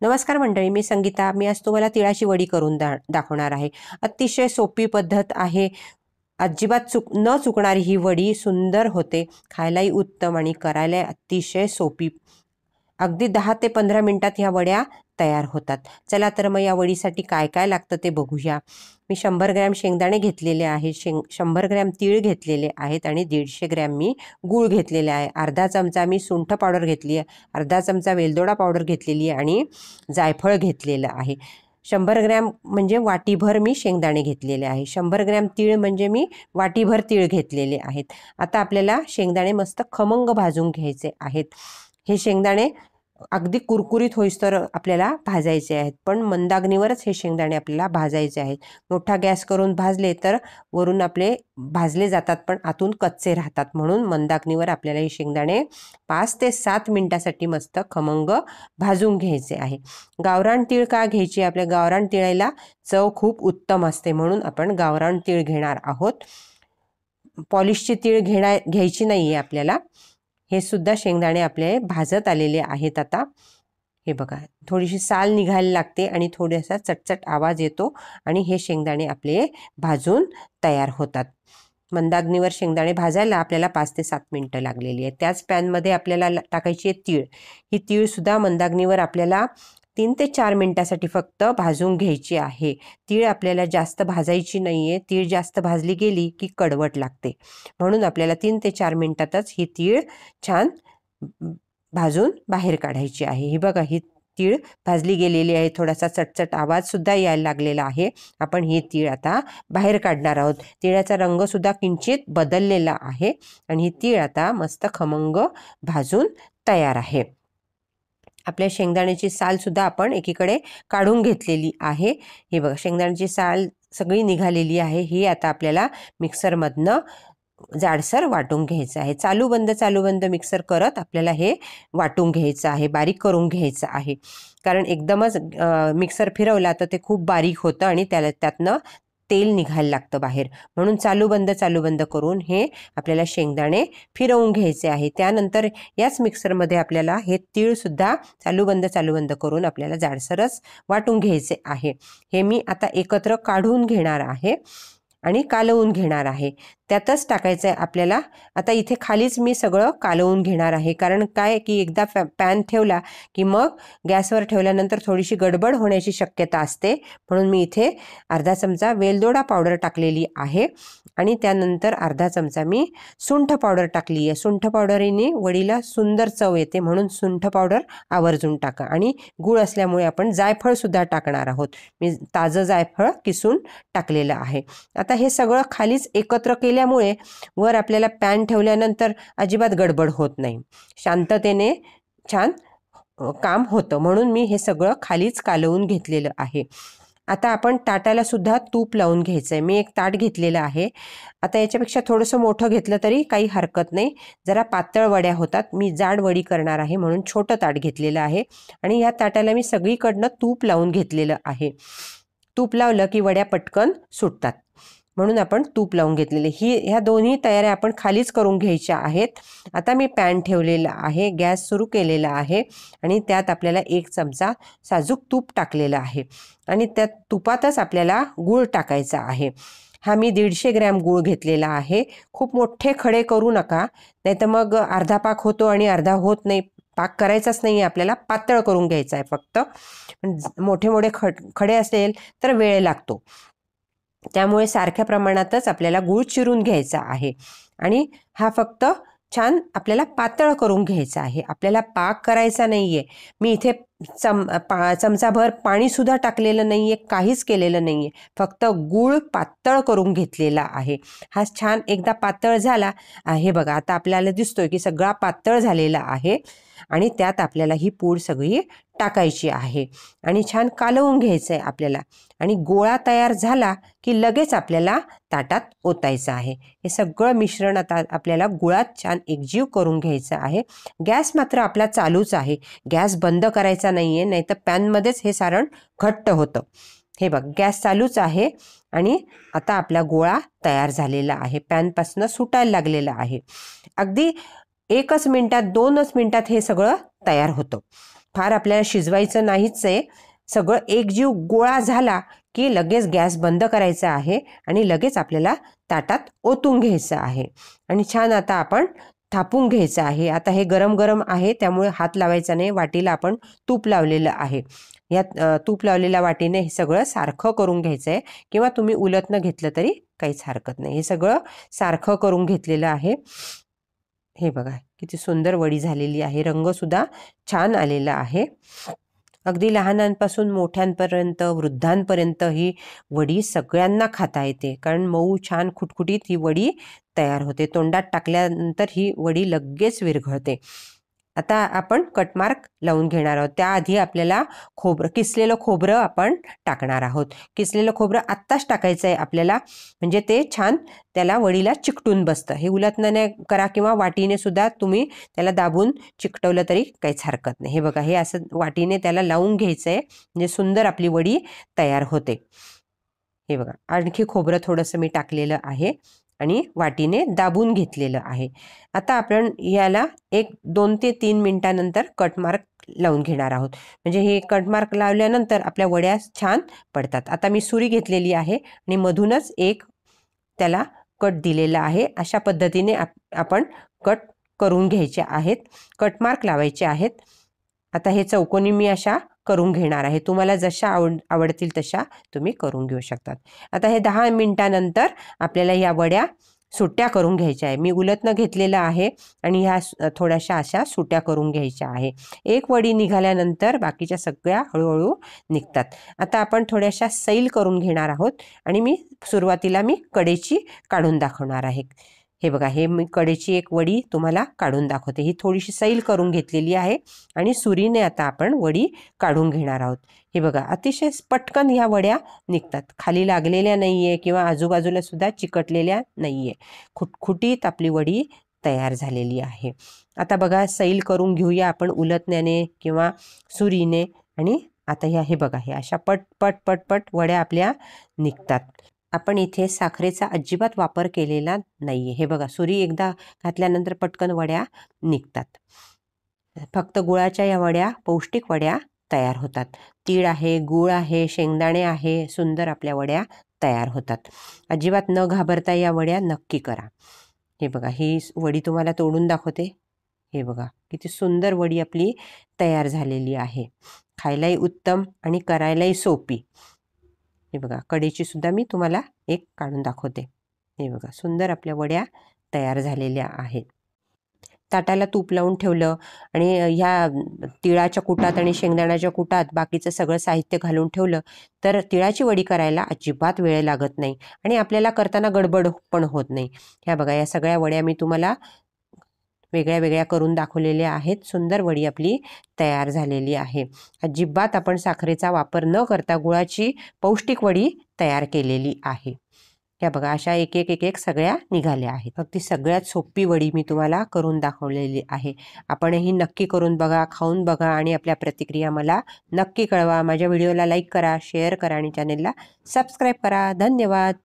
नमस्कार मंडळी, मी संगीता. मी आज तुम्हाला तिळाची वडी करून दाखवणार आहे. अतिशय सोपी पद्धत आहे. अजिबात न चुकणारी ही वडी सुंदर होते, खायलाही उत्तम आणि करायला अतिशय सोपी. अगदी 10 ते 15 मिनिटात ह्या वड्या तयार होतात. चला तर मग या वडीसाठी काय काय लागतं ते बघूया. मी 100 ग्रॅम शेंगदाणे घेतलेले आहे, 100 ग्रॅम तीळ घेतलेले आहेत आणि 150 ग्रॅम मी गूळ घेतलेले आहे. अर्धा चमचा मी सुंठ पावडर घेतली आहे, अर्धा चमचा वेलदोडा पावडर घेतलेली आहे आणि जायफळ घेतलेलं आहे. 100 ग्रॅम म्हणजे वाटीभर मी शेंगदाणे घेतलेले आहे. 100 ग्रॅम तीळ म्हणजे मी वाटीभर तीळ घेतलेले आहेत. आता आपल्याला शेंगदाणे मस्त खमंग भाजून घ्यायचे आहेत. हे शेंगदाणे अगदी कुरकुरीत होईस्तर आपल्याला भाजायचे आहेत, पण मंदाग्नीवरच हे शेंगदाणे आपल्याला भाजायचे आहेत. मोठा गॅस करून भाजले तर वरून आपले भाजले जातात पण आतून कच्चे राहतात, म्हणून मंदाग्नीवर आपल्याला हे शेंगदाणे 5 ते 7 मिनिटासाठी मस्त खमंग भाजून घ्यायचे आहे. गावरान तीळ का घ्यायची? आपल्या गावरान तिळाला चव खूप उत्तम असते, म्हणून आपण गावरान तीळ घेणार आहोत. पॉलिशची तीळ घ्यायची नाही आहे आपल्याला. हे सुद्धा शेंगदाणे आपले भाजत आलेले आहेत. आता हे बघा, थोडीशी साल निघायला लागते आणि थोडासा चटचट आवाज येतो आणि हे शेंगदाणे आपले भाजून तयार होतात. मंदाग्नीवर शेंगदाणे भाजायला आपल्याला 5 ते 7 मिनिटं लागलेली आहेत. त्याच पॅनमध्ये आपल्याला टाकायची आहे तीळ. ही तीळसुद्धा मंदाग्नीवर आपल्याला 3 ते 4 मिनिटासाठी फक्त भाजून घ्यायची आहे. तीळ आपल्याला जास्त भाजायची नाही आहे. तीळ जास्त भाजली गेली की कडवट लागते, म्हणून आपल्याला 3 ते 4 मिनिटातच ही तीळ छान भाजून बाहेर काढायची आहे. ही बघा, ही तीळ भाजली गेलेली आहे. थोडासा चटचट आवाजसुद्धा यायला लागलेला आहे. आपण ही तीळ आता बाहेर काढणार आहोत. तिळाचा रंगसुद्धा किंचित बदललेला आहे आणि ही तीळ आता मस्त खमंग भाजून तयार आहे. आपल्या शेंगदाण्याची सालसुद्धा आपण एकीकडे काढून घेतलेली आहे. हे बघा, शेंगदाण्याची साल सगळी निघालेली आहे. ही आता आपल्याला मिक्सरमधनं जाडसर वाटून घ्यायचं आहे. चालू बंद मिक्सर करत आपल्याला हे वाटून घ्यायचं आहे, बारीक करून घ्यायचं आहे. कारण एकदमच मिक्सर फिरवला तर ते खूप बारीक होतं आणि त्यातनं तेल निघायला लागतं बाहेर, म्हणून चालू बंद करून हे आपल्याला शेंगदाणे फिरवून घ्यायचे आहे. त्यानंतर याच मिक्सरमध्ये आपल्याला हे तीळसुद्धा चालू बंद करून आपल्याला जाडसरच वाटून घ्यायचे आहे. हे मी आता एकत्र काढून घेणार आहे आणि कालवून घेणार आहे. त्यातच टाकायचं आहे आपल्याला. आता इथे खालीच मी सगळं कालवून घेणार आहे, कारण काय की एकदा पॅन ठेवला की मग गॅसवर ठेवल्यानंतर थोडीशी गडबड होण्याची शक्यता असते, म्हणून मी इथे अर्धा चमचा वेलदोडा पावडर टाकलेली आहे आणि त्यानंतर अर्धा चमचा मी सुंठ पावडर टाकली आहे. सुंठ पावडरीने वडीला सुंदर चव येते, म्हणून सुंठ पावडर आवर्जून टाका. आणि गूळ असल्यामुळे आपण जायफळसुद्धा टाकणार आहोत. मी ताजं जायफळ किसून टाकलेलं आहे. आता हे सगळं खालीच एकत्र केल्यामुळे वर आपल्याला पॅन ठेवल्यानंतर अजिबात गडबड होत नाही, शांततेने छान काम होतं, म्हणून मी हे सगळं खालीच कालवून घेतलेलं आहे. आता आपण ताटाला सुद्धा तूप लावून घ्यायचं आहे. मी एक ताट घेतलेलं आहे. आता याच्यापेक्षा थोडंसं मोठं घेतलं तरी काही हरकत नाही. जरा पातळ वड्या होतात. मी जाड वडी करणार आहे म्हणून छोटं ताट घेतलेलं आहे आणि या ताटाला मी सगळीकडनं तूप लावून घेतलेलं आहे. तूप लावलं की वड्या पटकन सुटतात, म्हणून आपण तूप लावून घेतलेले. ह्या दोन्ही तयाऱ्या आपण खालीच करून घ्यायच्या आहेत. आता मी पॅन ठेवलेला आहे, गॅस सुरू केलेला आहे आणि त्यात आपल्याला 1 चमचा साजूक तूप टाकलेलं आहे आणि त्यात तुपातच आपल्याला गूळ टाकायचा आहे. हा मी 150 ग्रॅम गूळ घेतलेला आहे. खूप मोठे खडे करू नका, नाहीतर मग अर्धा पाक होतो आणि अर्धा होत नाही. पाक करायचाच नाही आहे आपल्याला, पातळ करून घ्यायचा आहे फक्त. मोठे खडे असेल तर वेळ लागतो, त्यामुळे सारख्या प्रमाणातच आपल्याला गूळ चिरून घ्यायचा आहे आणि हा फक्त छान आपल्याला पातळ करून घ्यायचा आहे. आपल्याला पाक करायचा नाही आहे. मी इथे चमचाभर पाणीसुद्धा टाकलेलं नाही आहे, काहीच केलेलं नाही आहे. फक्त गूळ पातळ करून घेतलेला आहे. हा छान एकदा पातळ झाला आहे बघा. आता आपल्याला दिसतोय की सगळा पातळ झालेला आहे आणि त्यात आपल्याला ही पूड सगळी टाकायची आहे आणि छान कालवून घ्यायचं आहे आपल्याला. आणि गोळा तयार झाला की लगेच आपल्याला ताटात ओतायचं आहे. हे सगळं मिश्रण आता आपल्याला गुळात छान एकजीव करून घ्यायचं आहे. गॅस मात्र आपला चालूच आहे, गॅस बंद करायचा नाही आहे, नाहीतर पॅनमध्येच हे सारण घट्ट होतं. हे बघ, गॅस चालूच आहे आणि आता आपला गोळा तयार झालेला आहे, पॅनपासून सुटायला लागलेला आहे. अगदी 1 मिनिटात 2 मिनिटात हे सगळं तयार होतं. फार आपल्याला शिजवायचं नाहीच आहे. सगळं एकजीव गोळा झाला की लगेच गॅस बंद करायचा आहे आणि लगेच आपल्याला ताटात ओतून घ्यायचं आहे आणि छान आता आपण थापून घ्यायचं आहे. आता हे गरम गरम आहे त्यामुळे हात लावायचा नाही. वाटीला आपण तूप लावलेलं आहे. या तूप लावलेल्या वाटीने हे सगळं सारखं करून घ्यायचं आहे किंवा तुम्ही उलटनं घेतलं तरी काहीच हरकत नाही. हे सगळं सारखं करून घेतलेलं आहे. हे बघा किती सुंदर वडी झालेली आहे. रंगसुद्धा छान आलेला आहे. अगदी लहानांपासून मोठ्यांपर्यंत वृद्धांपर्यंत ही वडी सगळ्यांना खाता येते, कारण मऊ छान खुटखुटीत ही वडी तयार होते. तोंडात टाकल्यानंतर ही वडी लगेच विरघळते. आता आपण कटमार्क लावून घेणार आहोत. त्याआधी आपल्याला किसलेलं खोबरं आपण टाकणार आहोत. किसलेलं खोबरं आत्ताच टाकायचं आहे आपल्याला, म्हणजे ते छान त्याला वडीला चिकटून बसतं. हे उलटण्याने करा किंवा वाटीने सुद्धा तुम्ही त्याला दाबून चिकटवलं तरी काहीच हरकत नाही. हे बघा, हे असं वाटीने त्याला लावून घ्यायचं आहे, म्हणजे सुंदर आपली वडी तयार होते. हे बघा, आणखी खोबरं थोडंसं मी टाकलेलं आहे आणि वाटीने दाबून घेतलेलं आहे. आता आपण याला 2 ते 3 मिनिटानंतर कटमार्क लावून घेणार आहोत. म्हणजे हे कटमार्क लावल्यानंतर आपल्या वड्या छान पडतात. आता मी सुरी घेतलेली आहे आणि मधूनच एक त्याला कट दिलेला आहे. अशा पद्धतीने आपण कट करून घ्यायचे आहेत, कटमार्क लावायचे आहेत. आता हे चौकोनी मी अशा करून घेणार आहे. तुम्हाला जशा आवडतील तशा तुम्ही करून घेऊ शकतात. आता हे 10 मिनिटानंतर आपल्याला या वड्या सुट्ट्या करून घ्यायच्या आहे. मी उलटनं घेतलेलं आहे आणि ह्या थोड्याशा अशा सुट्ट्या करून घ्यायच्या आहे. एक वडी निघाल्यानंतर बाकीच्या सगळ्या हळूहळू निघतात. आता आपण थोड्याशा सैल करून घेणार आहोत आणि सुरुवातीला मी कडेची काढून दाखवणार आहे. हे बघा, हे मी कडेची एक वडी तुम्हाला काढून दाखवते. ही थोडीशी सैल करून घेतलेली आहे आणि सुरीने आता आपण वडी काढून घेणार आहोत. हे बघा, अतिशय पटकन ह्या वड्या निघतात. खाली लागलेल्या नाहीये किंवा आजूबाजूला सुद्धा चिकटलेल्या नाहीये. खुटखुटीत आपली वडी तयार झालेली आहे. आता बघा, सैल करून घेऊया आपण उलटण्याने किंवा सुरीने. आणि आता हे बघा, हे अशा पट पट पट पट वड्या आपल्या निघतात. आपण इथे साखरेचा अजिबात वापर केलेला नाहीये. हे बघा, सुरी एकदा घातल्यानंतर पटकन वड्या निघतात. फक्त गुळाच्या या वड्या पौष्टिक वड्या तयार होतात. तीळ आहे, गूळ आहे, शेंगदाणे आहे, सुंदर आपल्या वड्या तयार होतात. अजिबात न घाबरता या वड्या नक्की करा. हे बघा, ही वडी तुम्हाला तोडून दाखवते. हे बघा, किती सुंदर वडी आपली तयार झालेली आहे. खायलाही उत्तम आणि करायलाही सोपी. हे बघा, कडेची सुद्धा मी तुम्हाला एक काढून दाखवते. हे बघा, सुंदर आपल्या वड्या तयार झालेल्या आहेत. ताटाला तूप लावून ठेवलं आणि ह्या तिळाच्या कुटात आणि शेंगदाण्याच्या कुटात बाकीचं सगळं साहित्य घालून ठेवलं तर तिळाची वडी करायला अजिबात वेळ लागत नाही आणि आपल्याला करताना गडबड पण होत नाही. ह्या बघा, या सगळ्या वड्या मी तुम्हाला वेगळ्या वेगळ्या करून दाखवलेल्या आहेत. सुंदर वडी आपली तयार झालेली आहे. अजिबात आपण साखरेचा वापर न करता गुळाची पौष्टिक वडी तयार केलेली आहे. या बघा, अशा एक एक सगळ्या निघाल्या आहेत. अगदी सगळ्यात सोपी वडी मी तुम्हाला करून दाखवलेली आहे. आपणही नक्की करून बघा, खाऊन बघा आणि आपल्या प्रतिक्रिया मला नक्की कळवा. माझ्या व्हिडिओला लाईक करा, शेअर करा आणि चॅनेलला सबस्क्राईब करा. धन्यवाद.